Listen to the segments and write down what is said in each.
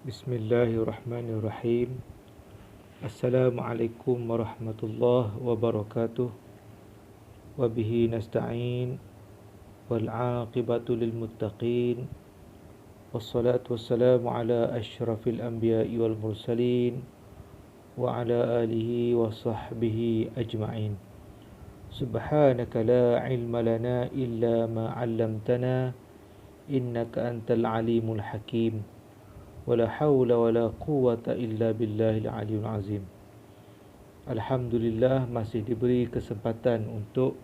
Bismillahirrahmanirrahim. Assalamualaikum warahmatullahi wabarakatuh. Wabihi nasta'in. Wal aqibatu lil muttaqin. Wassalatu wassalamu ala asyrafil anbiya'i wal mursalin. Wa ala alihi wa sahbihi ajma'in. Subhanaka la ilma lana illa ma 'allamtana. Innaka antal alimul hakim. Wala hawla wala quwwata illa billahil aliyul azim. Alhamdulillah masih diberi kesempatan untuk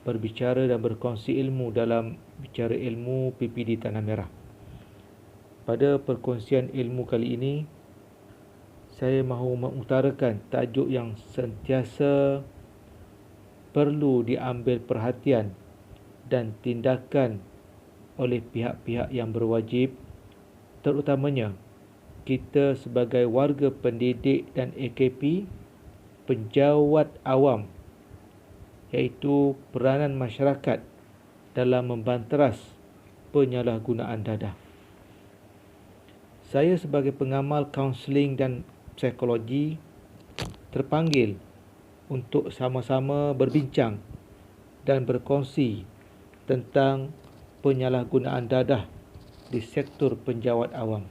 berbicara dan berkongsi ilmu dalam Bicara Ilmu PPD Tanah Merah. Pada perkongsian ilmu kali ini, saya mahu mengutarakan tajuk yang sentiasa perlu diambil perhatian dan tindakan oleh pihak-pihak yang berwajib, terutamanya kita sebagai warga pendidik dan AKP, penjawat awam, iaitu peranan masyarakat dalam membanteras penyalahgunaan dadah. Saya sebagai pengamal kaunseling dan psikologi terpanggil untuk sama-sama berbincang dan berkongsi tentang penyalahgunaan dadah di sektor penjawat awam.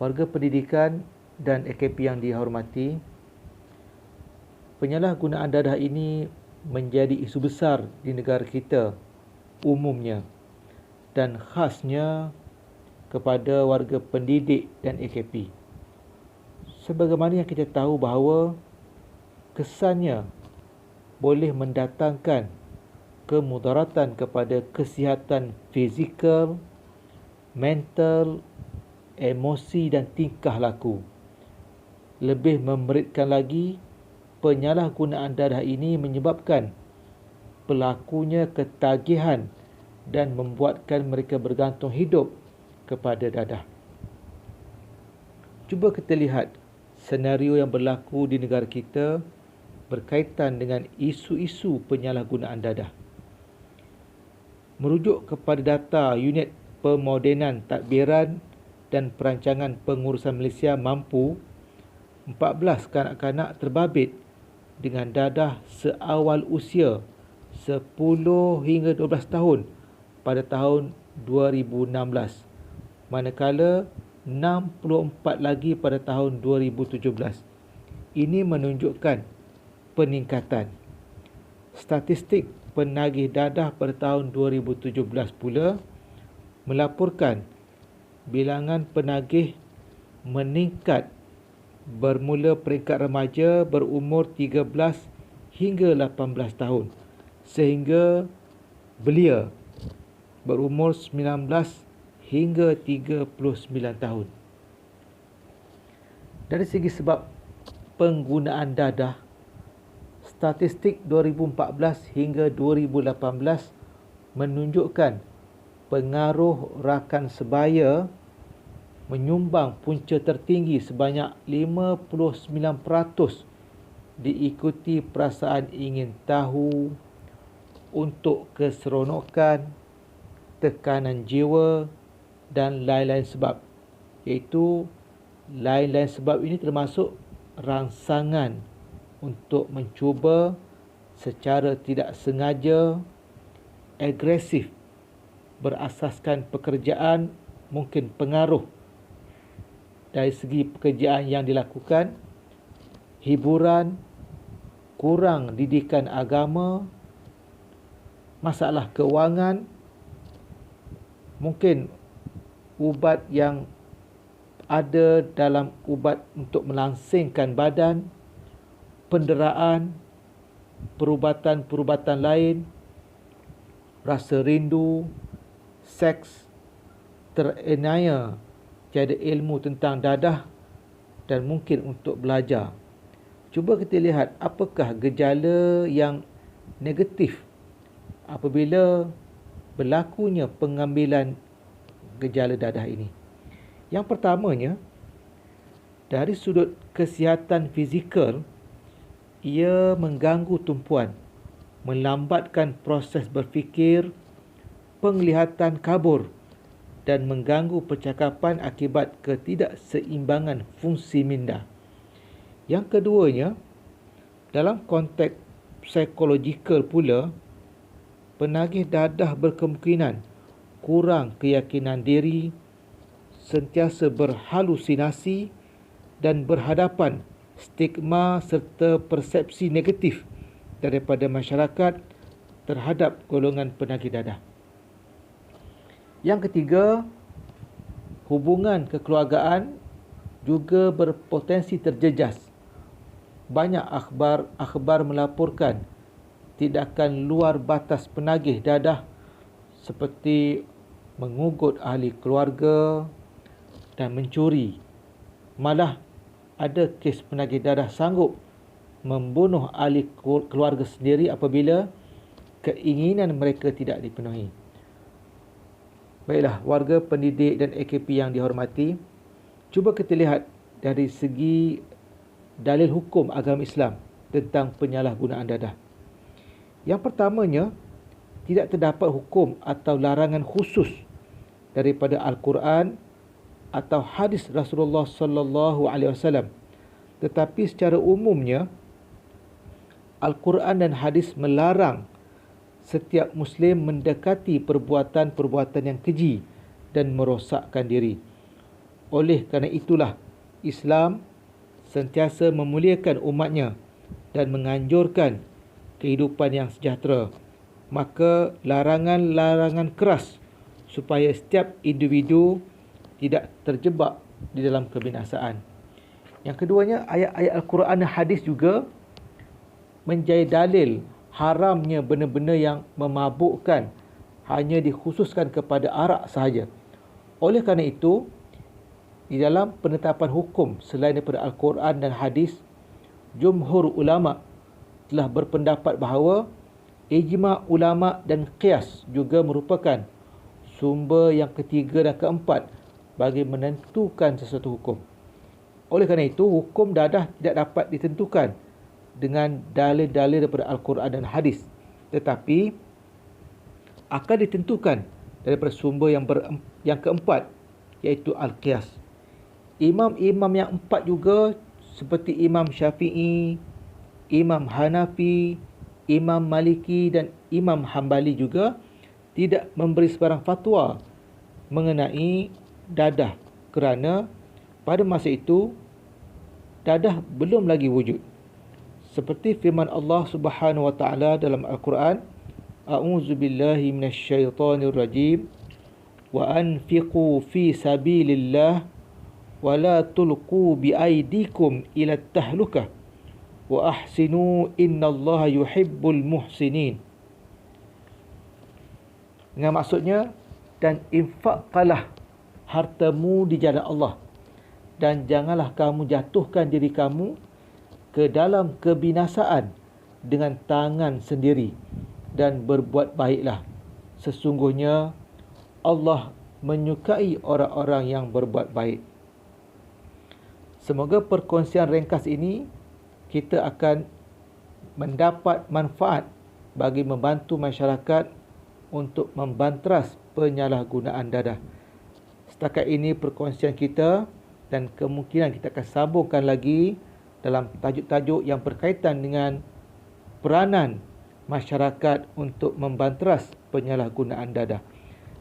Warga pendidikan dan AKP yang dihormati, penyalahgunaan dadah ini menjadi isu besar di negara kita umumnya dan khasnya kepada warga pendidik dan AKP. Sebagaimana yang kita tahu bahawa kesannya boleh mendatangkan kemudaratan kepada kesihatan fizikal, mental, emosi dan tingkah laku. Lebih memeritkan lagi, penyalahgunaan dadah ini menyebabkan pelakunya ketagihan dan membuatkan mereka bergantung hidup kepada dadah. Cuba kita lihat senario yang berlaku di negara kita berkaitan dengan isu-isu penyalahgunaan dadah. Merujuk kepada data Unit Pemodenan Tadbiran dan Perancangan Pengurusan Malaysia Mampu, 14 kanak-kanak terbabit dengan dadah seawal usia 10 hingga 12 tahun pada tahun 2016, manakala 64 lagi pada tahun 2017. Ini menunjukkan peningkatan. Statistik penagih dadah pada tahun 2017 pula melaporkan bilangan penagih meningkat bermula peringkat remaja berumur 13 hingga 18 tahun sehingga belia berumur 19 hingga 39 tahun. Dari segi sebab penggunaan dadah, statistik 2014 hingga 2018 menunjukkan pengaruh rakan sebaya menyumbang punca tertinggi sebanyak 59%, diikuti perasaan ingin tahu, untuk keseronokan, tekanan jiwa dan lain-lain sebab. Iaitu lain-lain sebab ini termasuk rangsangan untuk mencuba secara tidak sengaja, agresif, berasaskan pekerjaan, mungkin pengaruh dari segi pekerjaan yang dilakukan, hiburan, kurang didikan agama, masalah kewangan, mungkin ubat yang ada dalam ubat untuk melangsingkan badan, penderaan, perubatan-perubatan lain, rasa rindu, seks, teraniaya tiada ilmu tentang dadah dan mungkin untuk belajar. Cuba kita lihat apakah gejala yang negatif apabila berlakunya pengambilan gejala dadah ini. Yang pertamanya, dari sudut kesihatan fizikal, ia mengganggu tumpuan, melambatkan proses berfikir, penglihatan kabur dan mengganggu percakapan akibat ketidakseimbangan fungsi minda. Yang keduanya, dalam konteks psikologikal pula, penagih dadah berkemungkinan kurang keyakinan diri, sentiasa berhalusinasi dan berhadapan stigma serta persepsi negatif daripada masyarakat terhadap golongan penagih dadah. Yang ketiga, hubungan kekeluargaan juga berpotensi terjejas. Banyak akhbar melaporkan tindakan luar batas penagih dadah seperti mengugut ahli keluarga dan mencuri. Malah ada kes penagih dadah sanggup membunuh ahli keluarga sendiri apabila keinginan mereka tidak dipenuhi. Baiklah, warga pendidik dan AKP yang dihormati, cuba kita lihat dari segi dalil hukum agama Islam tentang penyalahgunaan dadah. Yang pertamanya, tidak terdapat hukum atau larangan khusus daripada Al-Quran atau hadis Rasulullah sallallahu alaihi wasallam. Tetapi secara umumnya, Al-Quran dan hadis melarang setiap Muslim mendekati perbuatan-perbuatan yang keji dan merosakkan diri. Oleh kerana itulah, Islam sentiasa memuliakan umatnya dan menganjurkan kehidupan yang sejahtera. Maka larangan-larangan keras supaya setiap individu tidak terjebak di dalam kebinasaan. Yang keduanya, ayat-ayat Al-Quran dan hadis juga menjadi dalil haramnya benda-benda yang memabukkan hanya dikhususkan kepada arak sahaja. Oleh kerana itu, di dalam penetapan hukum selain daripada Al-Quran dan hadis, jumhur ulama telah berpendapat bahawa ijma' ulama dan qiyas juga merupakan sumber yang ketiga dan keempat bagi menentukan sesuatu hukum. Oleh kerana itu, hukum dadah tidak dapat ditentukan dengan dalil-dalil daripada Al-Quran dan hadis, tetapi akan ditentukan daripada sumber yang keempat, iaitu Al-Qiyas. Imam-imam yang empat juga seperti Imam Syafi'i, Imam Hanafi, Imam Maliki dan Imam Hambali juga tidak memberi sebarang fatwa mengenai dadah kerana pada masa itu dadah belum lagi wujud. Seperti firman Allah Subhanahu wa taala dalam Al-Quran, A'udzu billahi minasyaitonir rajim wa anfiqu fi sabilillah wa la tulqu bi aydikum ila tahlukah wa ahsinu innallaha yuhibbul muhsinin. Dengan maksudnya, dan infakkanlah hartamu di jalan Allah dan janganlah kamu jatuhkan diri kamu ke dalam kebinasaan dengan tangan sendiri dan berbuat baiklah. Sesungguhnya Allah menyukai orang-orang yang berbuat baik. Semoga perkongsian ringkas ini kita akan mendapat manfaat bagi membantu masyarakat untuk membantras penyalahgunaan dadah. Setakat ini perkongsian kita dan kemungkinan kita akan sambungkan lagi dalam tajuk-tajuk yang berkaitan dengan peranan masyarakat untuk membantras penyalahgunaan dadah.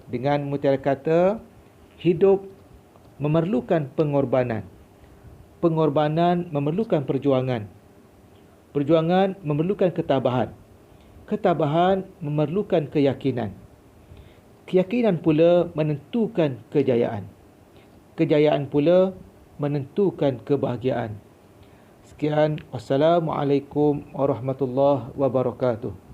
Dengan mutiara kata, hidup memerlukan pengorbanan. Pengorbanan memerlukan perjuangan. Perjuangan memerlukan ketabahan. Ketabahan memerlukan keyakinan. Keyakinan pula menentukan kejayaan. Kejayaan pula menentukan kebahagiaan. Sekian, wassalamualaikum warahmatullahi wabarakatuh.